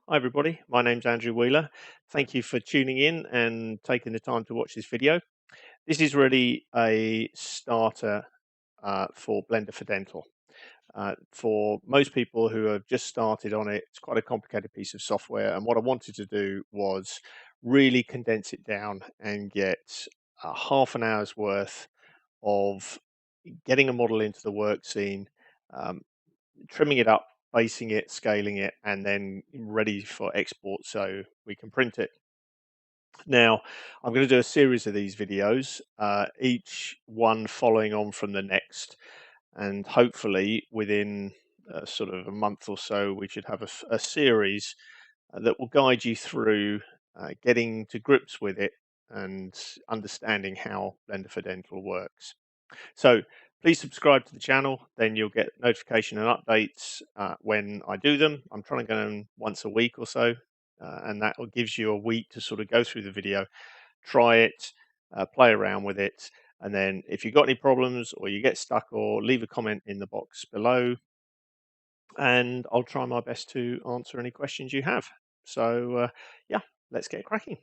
Hi everybody, my name's Andrew Wheeler. Thank you for tuning in and taking the time to watch this video. This is really a starter for Blender4Dental. For most people who have just started on it, it's quite a complicated piece of software, and what I wanted to do was really condense it down and get half an hour's worth of getting a model into the work scene, um, trimming it up, basing it, scaling it, and then ready for export so we can print it. Now, I'm going to do a series of these videos, each one following on from the next, and hopefully within sort of a month or so, we should have a series that will guide you through getting to grips with it and understanding how Blender4Dental works. So please subscribe to the channel, then you'll get notification and updates when I do them. I'm trying to go in once a week or so, and that gives you a week to sort of go through the video, try it, play around with it, and then if you've got any problems or you get stuck, or leave a comment in the box below, and I'll try my best to answer any questions you have. So yeah, let's get cracking.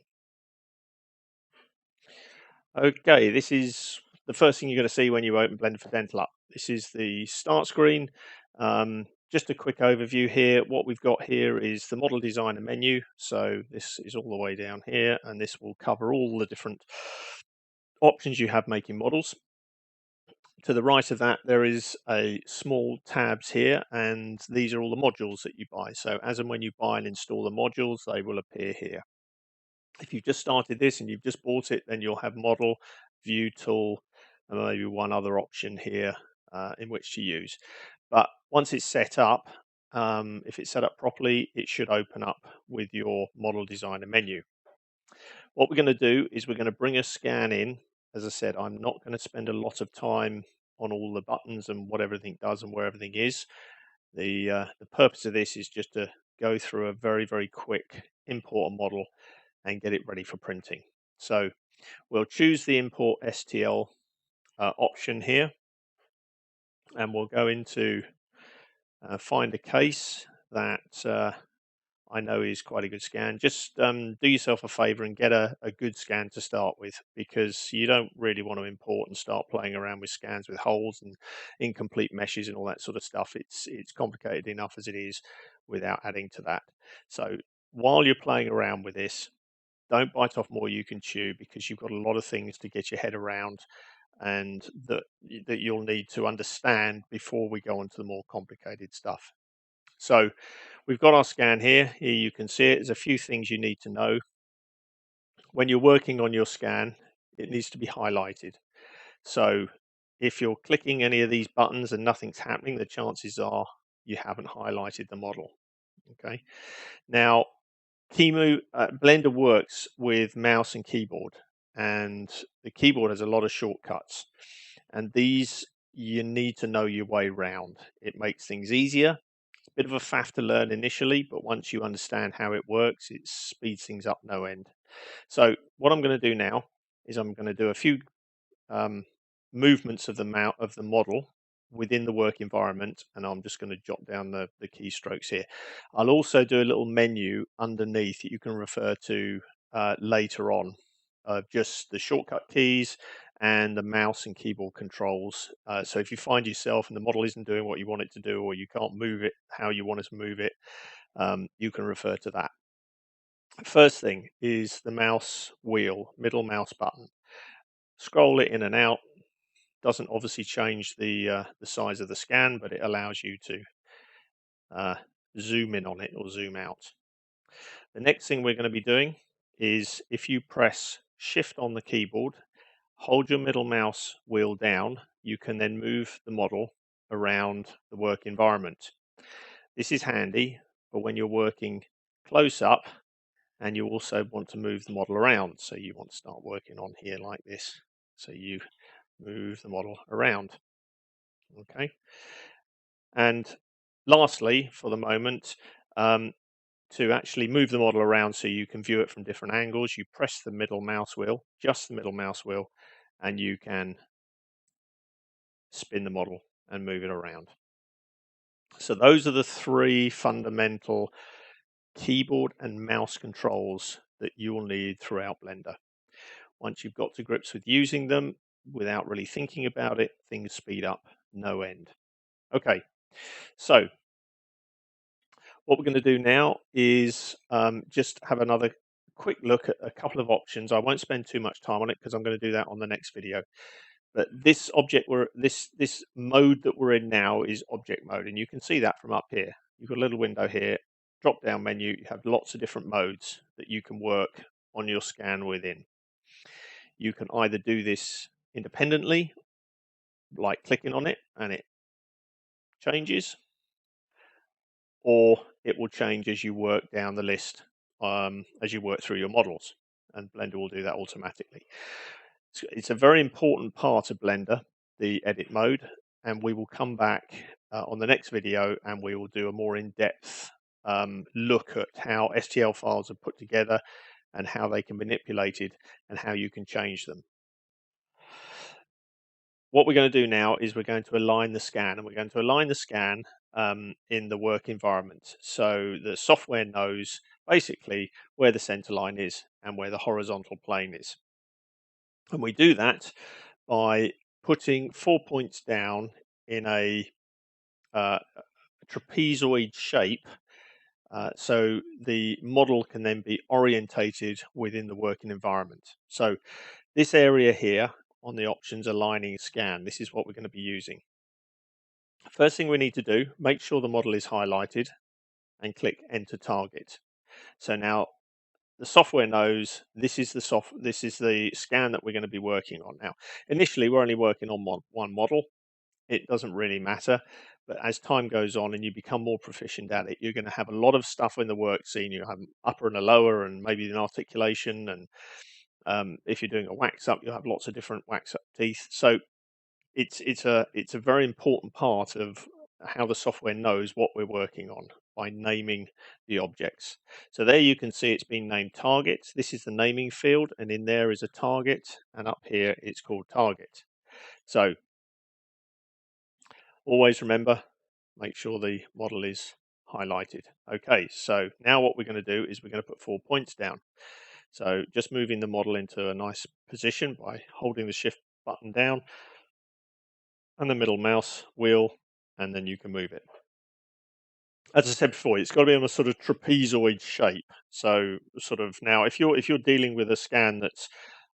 Okay, this is the first thing you're going to see when you open Blender4Dental up. This is the start screen. Just a quick overview here. What we've got here is the model designer menu. So this is all the way down here, and this will cover all the different options you have making models. To the right of that, there is a small tabs here, and these are all the modules that you buy. So as and when you buy and install the modules, they will appear here. If you've just started this and you've just bought it, then you'll have model, view tool, and maybe one other option here in which to use. But once it's set up, if it's set up properly, it should open up with your model designer menu. What we're going to do is we're going to bring a scan in. As I said, I'm not going to spend a lot of time on all the buttons and what everything does and where everything is. The purpose of this is just to go through a very quick import a model and get it ready for printing. So we'll choose the import STL option here, and we'll go into find a case that I know is quite a good scan. Just do yourself a favor and get a good scan to start with, because you don't really want to import and start playing around with scans with holes and incomplete meshes and all that sort of stuff. It's complicated enough as it is without adding to that. So while you're playing around with this, don't bite off more you can chew, because you've got a lot of things to get your head around and that you'll need to understand before we go on to the more complicated stuff. So we've got our scan here. Here you can see it. There's a few things you need to know. When you're working on your scan, it needs to be highlighted. So if you're clicking any of these buttons and nothing's happening, the chances are you haven't highlighted the model. Okay. Now, Blender works with mouse and keyboard, and the keyboard has a lot of shortcuts, and these you need to know your way around. It makes things easier. It's a bit of a faff to learn initially, but once you understand how it works, it speeds things up no end. So what I'm going to do now is I'm going to do a few um, movements of the model within the work environment, and I'm just going to jot down the keystrokes here. I'll also do a little menu underneath that you can refer to later on, just the shortcut keys and the mouse and keyboard controls. So if you find yourself and the model isn't doing what you want it to do, or you can't move it how you want to move it, you can refer to that. First thing is the mouse wheel, middle mouse button. Scroll it in and out. Doesn't obviously change the size of the scan, but it allows you to uh, zoom in on it or zoom out. The next thing we're going to be doing is, if you press Shift on the keyboard, hold your middle mouse wheel down, you can then move the model around the work environment. This is handy for when you're working close up and you also want to move the model around. So you want to start working on here like this. So you move the model around. Okay. And lastly, for the moment, to actually move the model around so you can view it from different angles, you press the middle mouse wheel, just the middle mouse wheel, and you can spin the model and move it around. So those are the three fundamental keyboard and mouse controls that you'll need throughout Blender. Once you've got to grips with using them without really thinking about it, things speed up no end. Okay, so what we're going to do now is just have another quick look at a couple of options. I won't spend too much time on it because I'm going to do that on the next video. But this object this mode that we're in now is object mode, and you can see that from up here. You've got a little window here, drop down menu. You have lots of different modes that you can work on your scan within. You can either do this independently, like clicking on it and it changes, or it will change as you work down the list, as you work through your models, and Blender will do that automatically. It's a very important part of Blender, the edit mode, and we will come back on the next video and we will do a more in-depth look at how STL files are put together and how they can be manipulated and how you can change them. What we're going to do now is we're going to align the scan, and we're going to align the scan in the work environment. So the software knows basically where the center line is and where the horizontal plane is. And we do that by putting 4 points down in a trapezoid shape, so the model can then be orientated within the working environment. So this area here on the options aligning scan, this is what we're going to be using. First thing we need to do, make sure the model is highlighted and click enter target. So now the software knows this is the scan that we're going to be working on. Now, initially we're only working on one model. It doesn't really matter, but as time goes on and you become more proficient at it, you're going to have a lot of stuff in the work scene. You have an upper and a lower, and maybe an articulation, and if you're doing a wax up, you'll have lots of different wax up teeth. So it's a very important part of how the software knows what we're working on by naming the objects. So there you can see it's been named target. This is the naming field, and in there is a target, and up here it's called target. So always remember, make sure the model is highlighted. Okay, so now what we're going to do is we're going to put 4 points down. So just moving the model into a nice position by holding the shift button down and the middle mouse wheel, and then you can move it. As I said before, it's got to be on a sort of trapezoid shape. So sort of now, if you're dealing with a scan that's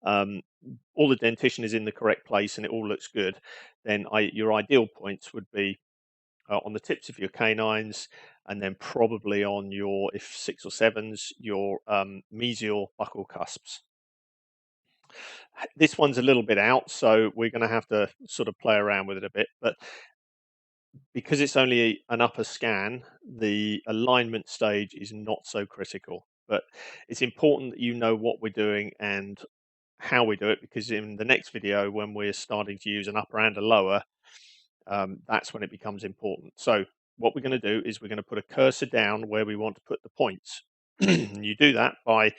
all the dentition is in the correct place and it all looks good, then your ideal points would be on the tips of your canines, and then probably on your, if 6 or 7s, your mesial buccal cusps. This one's a little bit out, so we're going to have to sort of play around with it a bit, but because it's only an upper scan, the alignment stage is not so critical. But it's important that you know what we're doing and how we do it, because in the next video, when we're starting to use an upper and a lower, that's when it becomes important. So what we're going to do is we're going to put a cursor down where we want to put the points. You do that by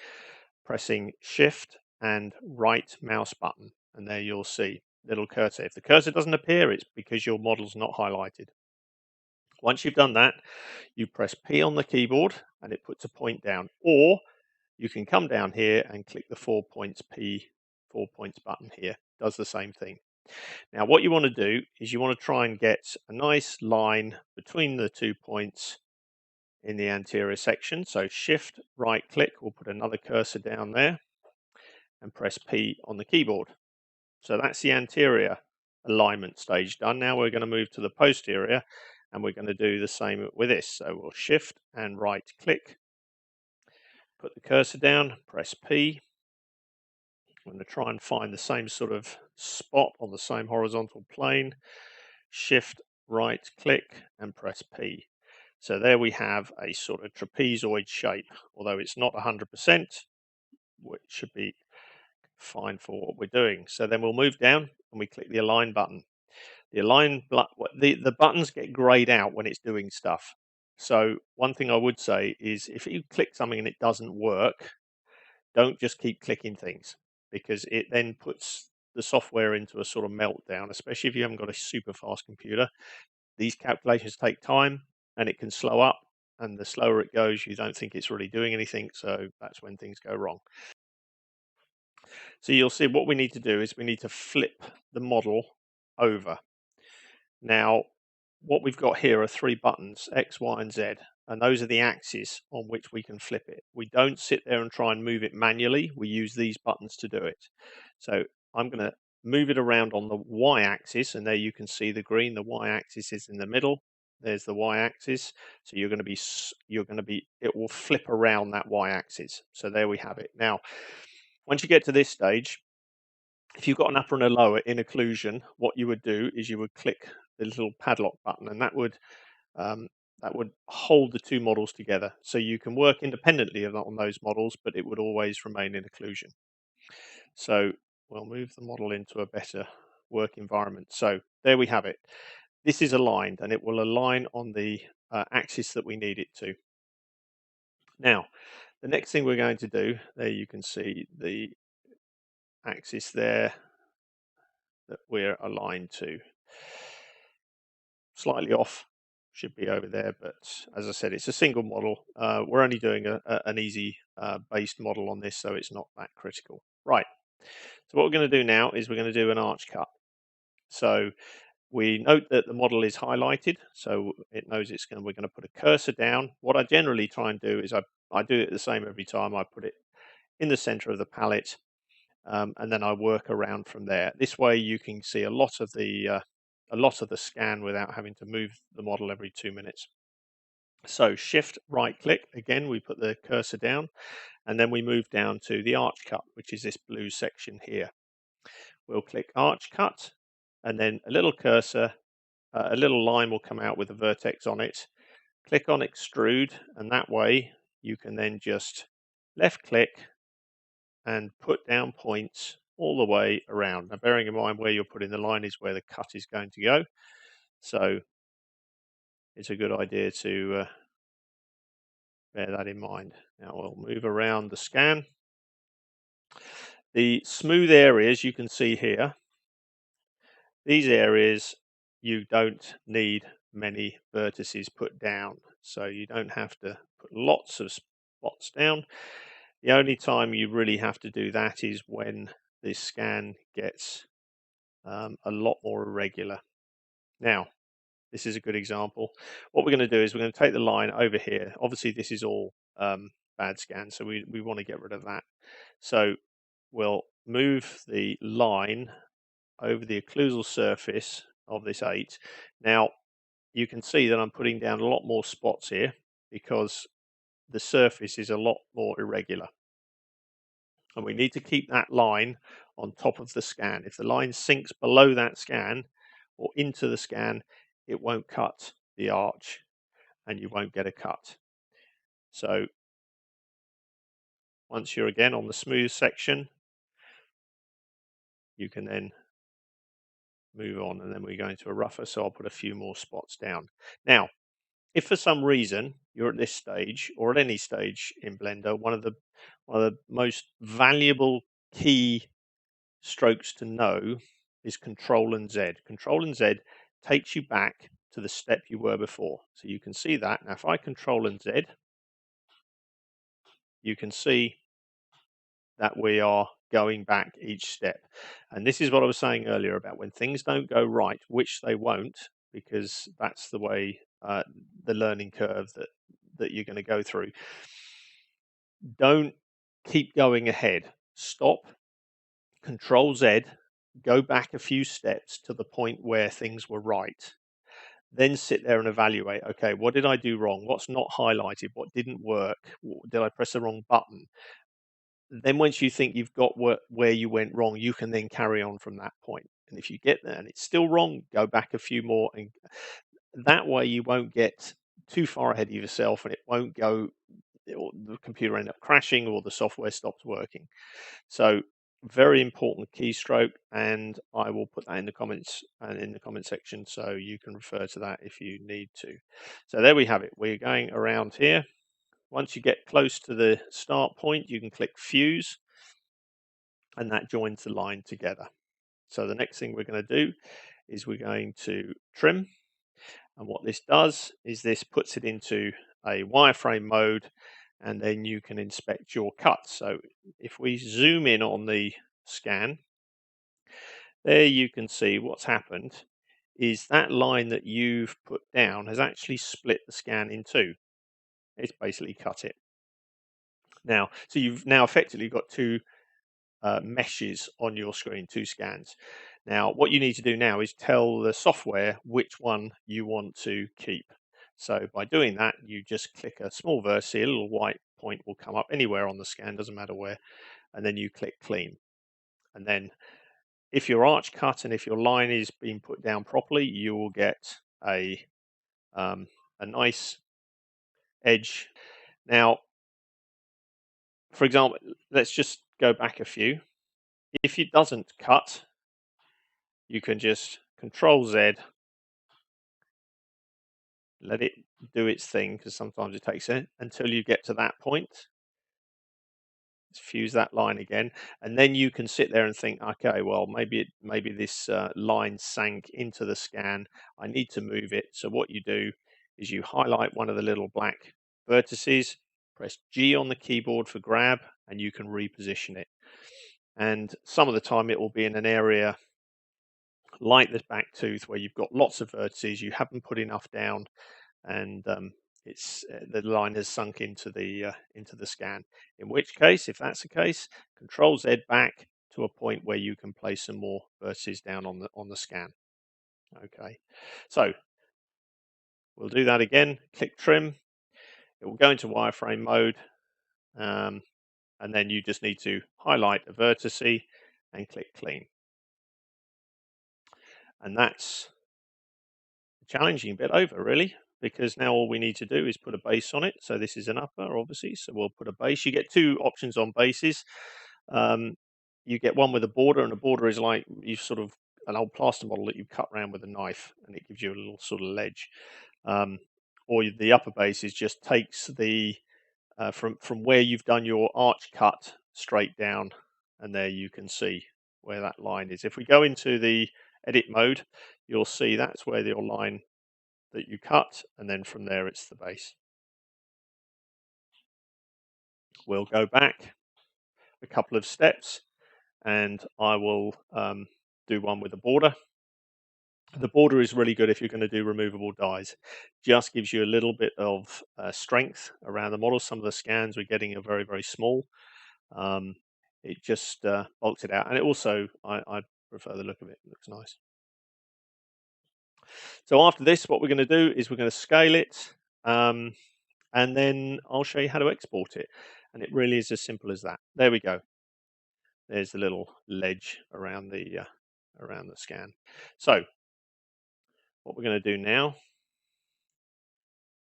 pressing shift and right mouse button, and there you'll see little cursor. If the cursor doesn't appear, it's because your model's not highlighted. Once you've done that, you press P on the keyboard and it puts a point down, or you can come down here and click the 4 points P 4 points button here. Does the same thing. Now what you want to do is you want to try and get a nice line between the 2 points in the anterior section. So shift right click, we'll put another cursor down there and press P on the keyboard. So that's the anterior alignment stage done. Now we're going to move to the posterior, and we're going to do the same with this. So we'll shift and right click, put the cursor down, press P. I'm going to try and find the same sort of spot on the same horizontal plane. Shift right click and press P. So there we have a sort of trapezoid shape, although it's not 100%, which should be fine for what we're doing. So then we'll move down and we click the align button. The buttons get grayed out when it's doing stuff. So one thing I would say is if you click something and it doesn't work, don't just keep clicking things, because it then puts the software into a sort of meltdown, especially if you haven't got a super fast computer. These calculations take time and it can slow up. and the slower it goes, you don't think it's really doing anything, so that's when things go wrong. So you'll see what we need to do is we need to flip the model over. Now, what we've got here are three buttons, X, Y, and Z, and those are the axes on which we can flip it. We don't sit there and try and move it manually. We use these buttons to do it. So I'm going to move it around on the Y axis, and there you can see the green. The Y axis is in the middle. There's the Y axis. So it will flip around that Y axis. So there we have it. Now, once you get to this stage, if you've got an upper and a lower in occlusion, what you would do is you would click the little padlock button, and um, that would hold the two models together. So you can work independently on those models, but it would always remain in occlusion. So we'll move the model into a better work environment. So there we have it. This is aligned, and it will align on the axis that we need it to. Now, the next thing we're going to do, there you can see the axis there that we're aligned to. Slightly off, should be over there, but as I said, it's a single model. We're only doing an easy based model on this, so it's not that critical. Right, so what we're going to do now is we're going to do an arch cut. So we note that the model is highlighted, so it knows we're going to put a cursor down. What I generally try and do is I do it the same every time. I put it in the center of the palette, and then I work around from there. This way you can see a lot of the scan without having to move the model every 2 minutes. So shift right click, again we put the cursor down, and then we move down to the arch cut, which is this blue section here. We'll click arch cut, and then a little cursor, a little line will come out with a vertex on it. Click on extrude, and that way you can then just left click and put down points all the way around. Now, bearing in mind where you're putting the line is where the cut is going to go. So it's a good idea to bear that in mind. Now we'll move around the scan. The smooth areas you can see here, these areas you don't need many vertices put down. So you don't have to put lots of spots down. The only time you really have to do that is when this scan gets a lot more irregular. Now, this is a good example. What we're going to do is we're going to take the line over here. Obviously, this is all bad scan, so we want to get rid of that. So we'll move the line over the occlusal surface of this 8. Now, you can see that I'm putting down a lot more spots here because the surface is a lot more irregular. And we need to keep that line on top of the scan. If the line sinks below that scan or into the scan, it won't cut the arch and you won't get a cut. So once you're again on the smooth section, you can then move on, and then we go into a rougher, so I'll put a few more spots down. Now, if for some reason you're at this stage or at any stage in Blender, one of the most valuable key strokes to know is Control and Z. Control and Z takes you back to the step you were before. So you can see that. Now, if I Control and Z, you can see that we are going back each step. And this is what I was saying earlier about when things don't go right, which they won't, because that's the way the learning curve that you're going to go through. Don't keep going ahead. Stop, Control Z, go back a few steps to the point where things were right. Then sit there and evaluate, okay, what did I do wrong? What's not highlighted? What didn't work? Did I press the wrong button? Then once you think you've got where you went wrong, you can then carry on from that point. And if you get there and it's still wrong, go back a few more. And that way you won't get too far ahead of yourself, and it won't go, or the computer end up crashing or the software stops working. So very important keystroke, and I will put that in the comments and in the comment section so you can refer to that if you need to. So there we have it. We're going around here. Once you get close to the start point, you can click Fuse, and that joins the line together. So the next thing we're going to do is we're going to trim. And what this does is this puts it into a wireframe mode, and then you can inspect your cuts. So if we zoom in on the scan, there you can see what's happened is that line that you've put down has actually split the scan in two. It's basically cut it. Now, so you've now effectively got two meshes on your screen, two scans. Now, what you need to do now is tell the software which one you want to keep. So by doing that, you just click a small vertex, a little white point will come up anywhere on the scan, doesn't matter where, and then you click clean. And then if your arch cut and if your line is being put down properly, you will get um, a nice edge. Now, for example, let's just go back a few. If it doesn't cut, you can just Control Z, let it do its thing, because sometimes it takes it until you get to that point. Let's fuse that line again, and then you can sit there and think, okay, well, maybe this line sank into the scan. I need to move it. So what you do is you highlight one of the little black vertices, press G on the keyboard for grab, and you can reposition it. And some of the time it will be in an area like this back tooth where you've got lots of vertices, you haven't put enough down, and it's the line has sunk into the scan. In which case, if that's the case, Control Z back to a point where you can place some more vertices down on the scan. Okay, so we'll do that again. Click trim. It will go into wireframe mode, um, and then you just need to highlight a vertice and click clean. And that's the challenging bit over, really, because now all we need to do is put a base on it. So this is an upper, obviously, so we'll put a base. You get two options on bases. Um, you get one with a border, and a border is like you sort of an old plaster model that you cut around with a knife, and it gives you a little sort of ledge. Um, or the upper base is just takes the from where you've done your arch cut straight down, and there you can see where that line is. If we go into the edit mode, you'll see that's where your line that you cut, and then from there it's the base. We'll go back a couple of steps, and I will do one with a border. The border is really good if you're going to do removable dies. Just gives you a little bit of strength around the model. Some of the scans we're getting are very, very small. It just bulks it out, and it also I prefer the look of it. It looks nice. So after this, what we're going to do is we're going to scale it, and then I'll show you how to export it. And it really is as simple as that. There we go. There's the little ledge around the scan. So what we're going to do now,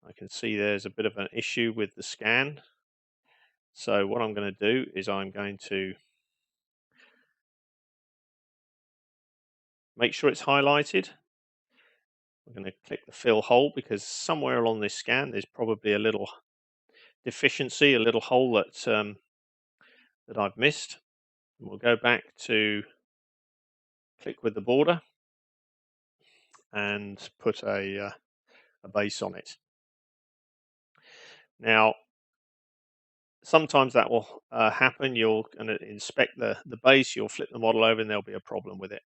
I can see there's a bit of an issue with the scan. So what I'm going to do is I'm going to make sure it's highlighted. We're going to click the fill hole, because somewhere along this scan there's probably a little deficiency, a little hole that I've missed. And we'll go back to click with the border and put a base on it. Now, sometimes that will happen. You'll inspect the base, you'll flip the model over, and there'll be a problem with it.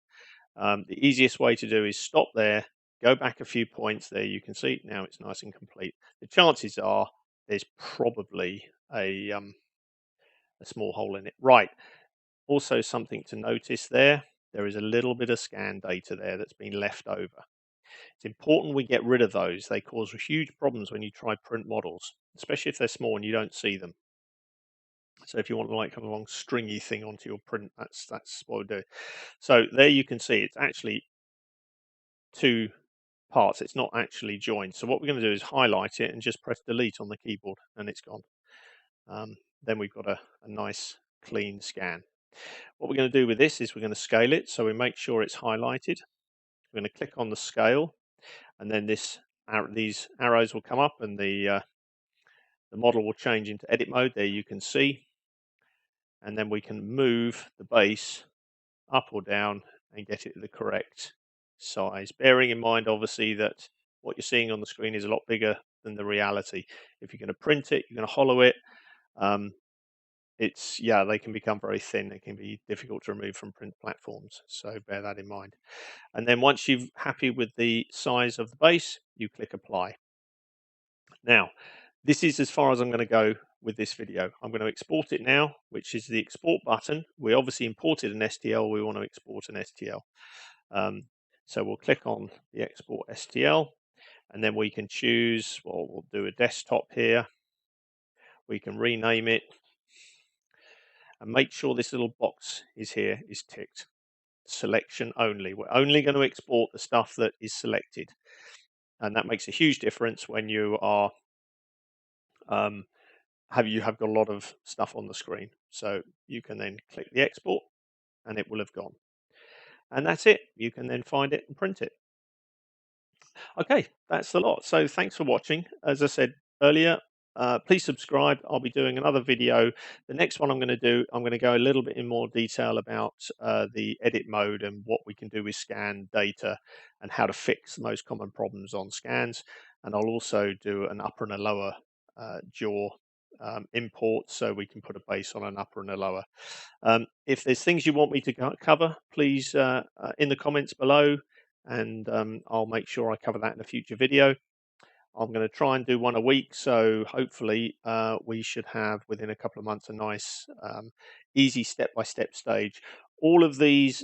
The easiest way to do is stop there, go back a few points. There you can see now it's nice and complete. The chances are there's probably a small hole in it. Right. Also, something to notice there is a little bit of scan data there that's been left over. It's important we get rid of those. They cause huge problems when you try print models, especially if they're small and you don't see them. So if you want like a long stringy thing onto your print, that's what we'll do. So there you can see it's actually two parts. It's not actually joined. So what we're going to do is highlight it and just press delete on the keyboard, and it's gone. Then we've got a nice clean scan. What we're going to do with this is we're going to scale it. So we make sure it's highlighted. We're going to click on the scale, and then these arrows will come up, and the model will change into edit mode. There you can see, and then we can move the base up or down and get it the correct size. Bearing in mind, obviously, that what you're seeing on the screen is a lot bigger than the reality. If you're going to print it, you're going to hollow it. Um, yeah, they can become very thin. They can be difficult to remove from print platforms. So bear that in mind. And then once you're happy with the size of the base, you click apply. Now, this is as far as I'm going to go with this video. I'm going to export it now, which is the export button. We obviously imported an STL. We want to export an STL. So we'll click on the export STL, and then we can choose, well, we'll do a desktop here. We can rename it and make sure this little box is ticked. Selection only. We're only going to export the stuff that is selected. And that makes a huge difference when you are you have got a lot of stuff on the screen. So you can then click the export and it will have gone. And that's it. You can then find it and print it. Okay, that's a lot. So thanks for watching. As I said earlier, please subscribe. I'll be doing another video. The next one I'm going to do, I'm going to go a little bit in more detail about the edit mode and what we can do with scan data and how to fix the most common problems on scans. And I'll also do an upper and a lower jaw import, so we can put a base on an upper and a lower. If there's things you want me to cover, please in the comments below, and I'll make sure I cover that in a future video. I'm going to try and do one a week, so hopefully we should have within a couple of months a nice easy step-by-step stage. All of these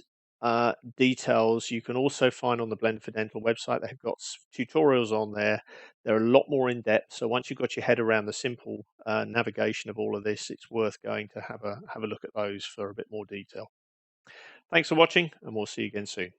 details you can also find on the Blender4Dental website. They've got tutorials on there. They're a lot more in depth, so once you've got your head around the simple navigation of all of this, it's worth going to have a look at those for a bit more detail. Thanks for watching, and we'll see you again soon.